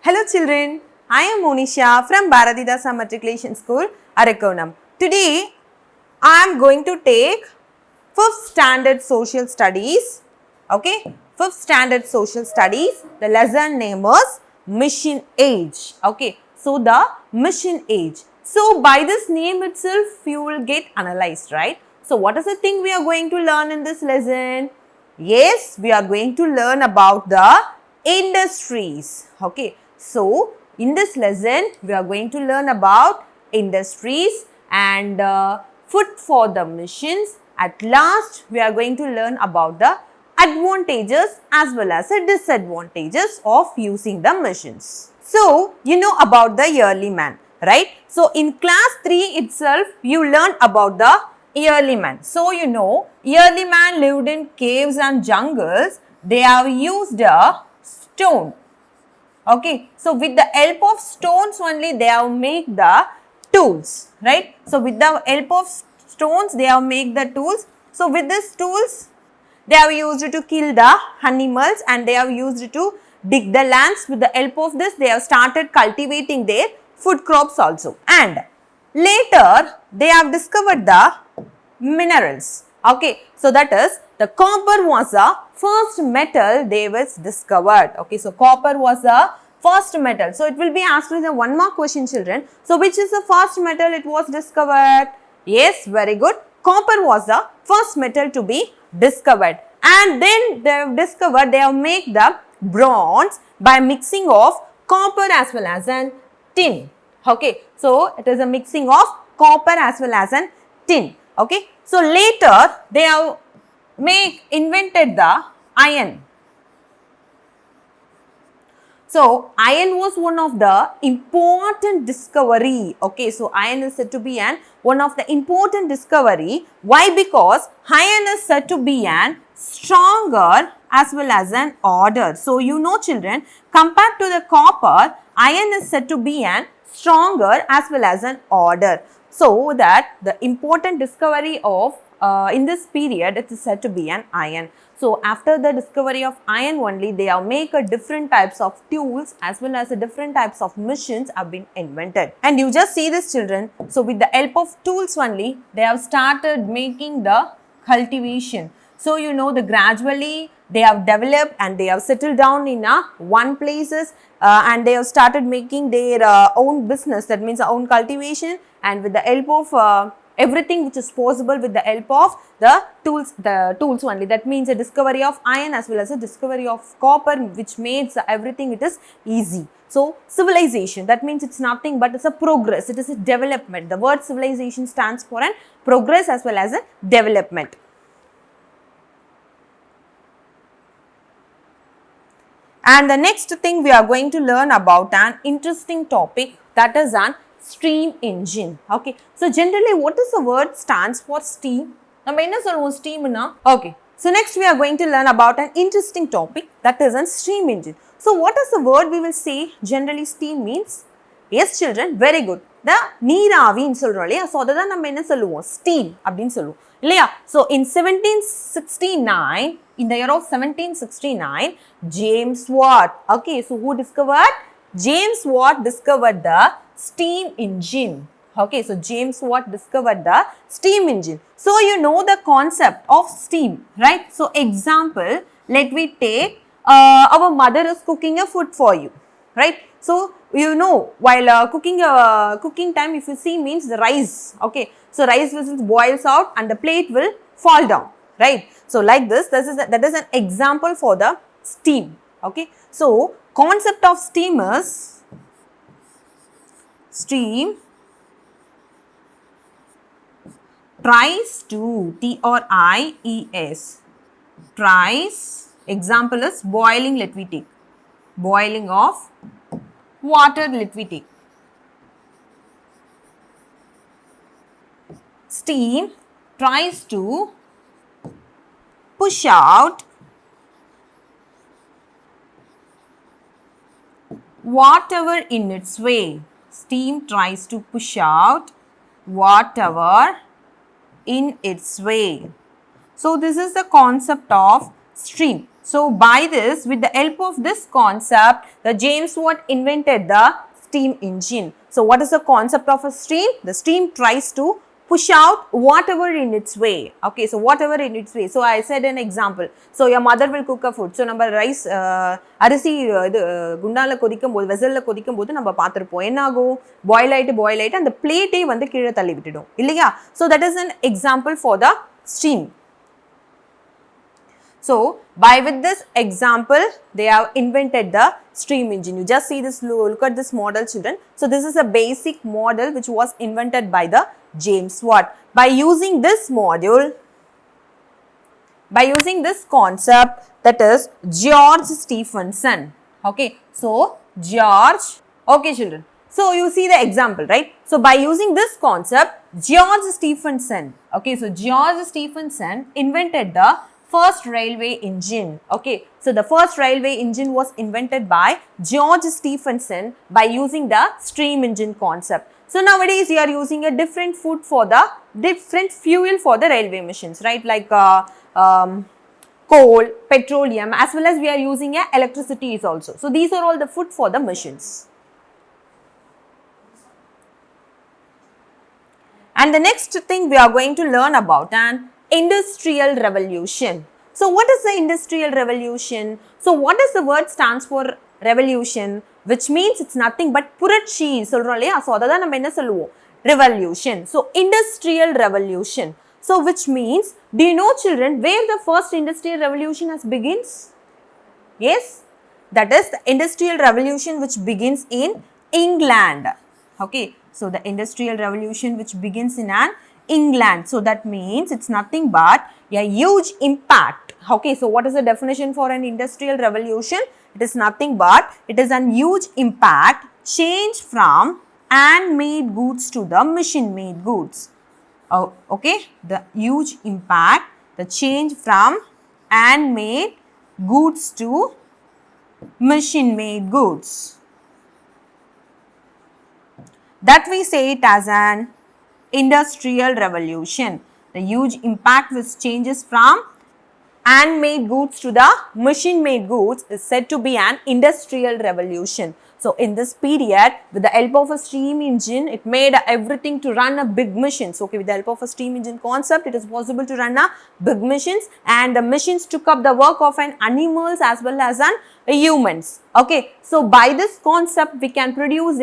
Hello children, I am Monisha from Bharathidhasanar Matriculation School, Arakkonam. Today, I am going to take 5th Standard Social Studies. Okay, 5th Standard Social Studies. The lesson name is Mission Age. Okay, so the Mission Age. So, by this name itself, you will get analyzed, right? So, what is the thing we are going to learn in this lesson? Yes, we are going to learn about the industries. Okay, so in this lesson, we are going to learn about industries and food for the missions. At last, we are going to learn about the advantages as well as the disadvantages of using the machines. So, you know about the yearly man, right? So, in class 3 itself, you learn about the yearly man. So, you know, yearly man lived in caves and jungles. They have used a stone. Okay, so with the help of stones only they have made the tools, right? So with the help of stones they have made the tools. So with these tools they have used to kill the animals and they have used to dig the lands. With the help of this they have started cultivating their food crops also. And later they have discovered the minerals. Okay, so that is the copper was the first metal they was discovered. Okay, so copper was the first metal. So it will be asked with a one more question, children. So which is the first metal it was discovered? Yes, very good. Copper was the first metal to be discovered. And then they have discovered, they have made the bronze by mixing of copper as well as an tin. Okay, so it is a mixing of copper as well as an tin. Okay, so later they have invented the iron. So iron was one of the important discovery. Okay, so iron is said to be one of the important discovery. Why? Because iron is said to be an stronger as well as an order. So you know children, compared to the copper, iron is said to be an stronger as well as an order. So that the important discovery of in this period it is said to be an iron. So after the discovery of iron only they have made a different types of tools as well as a different types of machines have been invented. And you just see this children. So with the help of tools only they have started making the cultivation. So you know the gradually they have developed and they have settled down in one places and they have started making their own business, that means own cultivation, and with the help of everything which is possible with the help of the tools only. That means a discovery of iron as well as a discovery of copper which makes everything it is easy. So civilization, that means it's nothing but it's a progress, it is a development. The word civilization stands for an progress as well as a development. And the next thing we are going to learn about an interesting topic, that is an steam engine. Okay, so generally what is the word stands for steam? Steam na? Okay, so next we are going to learn about an interesting topic, that is an steam engine. So what is the word we will say generally steam means? Yes children, very good. The நீராவின்னு சொல்றோம் இல்லையா, so அதை தான் நம்ம என்ன சொல்லுவோம், steam அப்படின்னு சொல்லுவோம் இல்லையா. So in 1769, in the year of 1769, James Watt, okay, so who discovered? James Watt discovered the steam engine. Okay, so James Watt discovered the steam engine. So you know the concept of steam, right? So example, let me take our mother is cooking a food for you, right? So you know while cooking time, if you see means the rice, okay, so rice whistles boils out and the plate will fall down, right? So like this, that is an example for the steam. Okay, so concept of steam is steam tries to TRIES tries, example is boiling, let me take boiling of water, let me take. Steam tries to push out whatever in its way. Steam tries to push out whatever in its way. So this is the concept of steam. So by this, with the help of this concept, the James Watt invented the steam engine. So what is the concept of a steam? The steam tries to push out whatever in its way. Okay, so whatever in its way. So I said an example. So your mother will cook a food. So நம்ம rice அரிசி இது குண்டால கொதிக்கும் போது வெசல்ல கொதிக்கும் போது நம்ம பார்த்திருப்போம். என்ன ஆகும்? பாயில் ஆயிட்டு அந்த பிளேட்டே வந்து கீழே தள்ளி விட்டுடும். இல்லையா? So that is an example for the steam. So, with this example, they have invented the steam engine. You just see this, look at this model, children. So, this is a basic model which was invented by the James Watt. By using this module, by using this concept, that is George Stephenson. Okay, so George, okay children. So, you see the example, right? So, by using this concept, George Stephenson, okay, so George Stephenson invented the first railway engine. Okay, so the first railway engine was invented by George Stephenson by using the steam engine concept. So nowadays you are using a different different fuel for the railway machines, right? Like coal, petroleum, as well as we are using electricity is also. So these are all the food for the machines. And the next thing we are going to learn about an industrial revolution. So what is the industrial revolution? So what does the word stands for revolution, which means it's nothing but புரட்சி சொல்றோம் இல்லையா? So அத தான் நம்ம என்ன சொல்லுவோம்? Revolution. So industrial revolution. So which means, do you know children where the first industrial revolution has begins? Yes, that is the industrial revolution which begins in England. Okay, so the industrial revolution which begins in England. So that means it's nothing but a huge impact. Okay, so what is the definition for an industrial revolution? It is nothing but it is a huge impact, change from handmade goods to the machine-made goods. Oh, okay, the huge impact, the change from handmade goods to machine-made goods. That we say it as an industrial revolution. The huge impact which changes from handmade goods to the machine-made goods is said to be an industrial revolution. So, in this period, with the help of a steam engine, it made everything to run a big machines. Okay, with the help of a steam engine concept, it is possible to run a big machines, and the machines took up the work of an animals as well as an humans. Okay, so by this concept, we can produce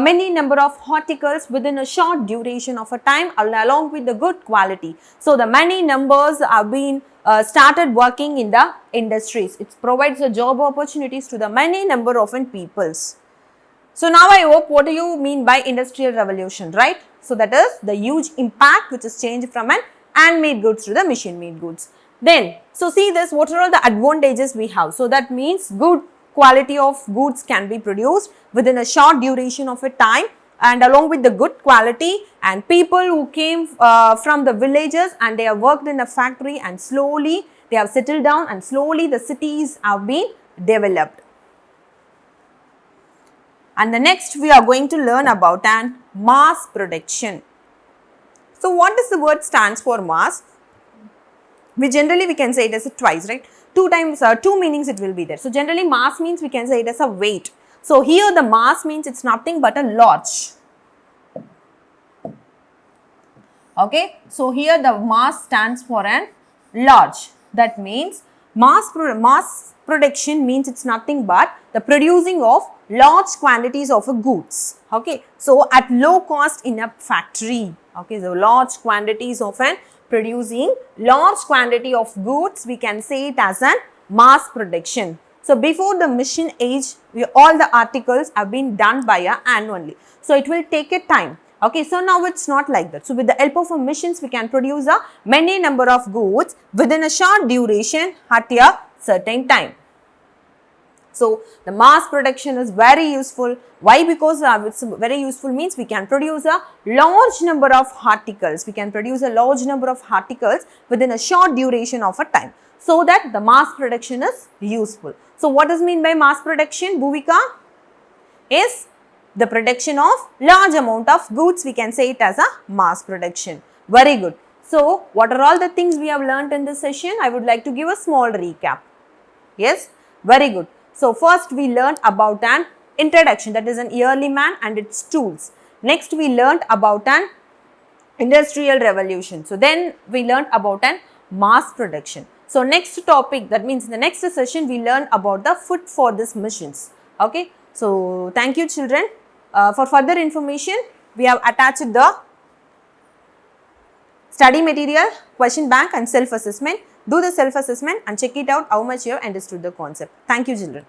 many number of articles within a short duration of a time along with the good quality. So the many numbers have been started working in the industries. It provides the job opportunities to the many number of peoples. So now I hope what do you mean by industrial revolution, right? So that is the huge impact which is changed from an handmade goods to the machine made goods. Then, so see this, what are all the advantages we have? So that means good quality of goods can be produced within a short duration of a time, and along with the good quality, and people who came from the villages and they have worked in a factory, and slowly they have settled down, and slowly the cities have been developed. And the next we are going to learn about an mass production. So what does the word stands for mass? We can say it as a twice, right? Two meanings it will be there. So generally mass means we can say it as a weight. So here the mass means it's nothing but a large. Okay, so here the mass stands for an large. That means mass production means it's nothing but the producing of large quantities of goods. Okay, so at low cost in a factory. Okay, so large quantities of producing large quantity of goods, we can say it as a mass production. So before the machine age, all the articles have been done by a hand only. So it will take a time. Okay, so now it's not like that. So with the help of machines, we can produce a many number of goods within a short duration at a certain time. So the mass production is very useful. Why? Because it's very useful means we can produce a large number of articles. We can produce a large number of articles within a short duration of a time. So that the mass production is useful. So what does mean by mass production, Bhuvika? Is the production of large amount of goods. We can say it as a mass production. Very good. So what are all the things we have learnt in this session? I would like to give a small recap. Yes, very good. So first we learned about an introduction, that is an early man and its tools. Next we learned about an industrial revolution. So then we learned about an mass production. So next topic, that means in the next session we learn about the foot for these machines. Okay. So thank you children. For further information, we have attached the study material, question bank and self-assessment. Do the self-assessment and check it out how much you have understood the concept. Thank you children.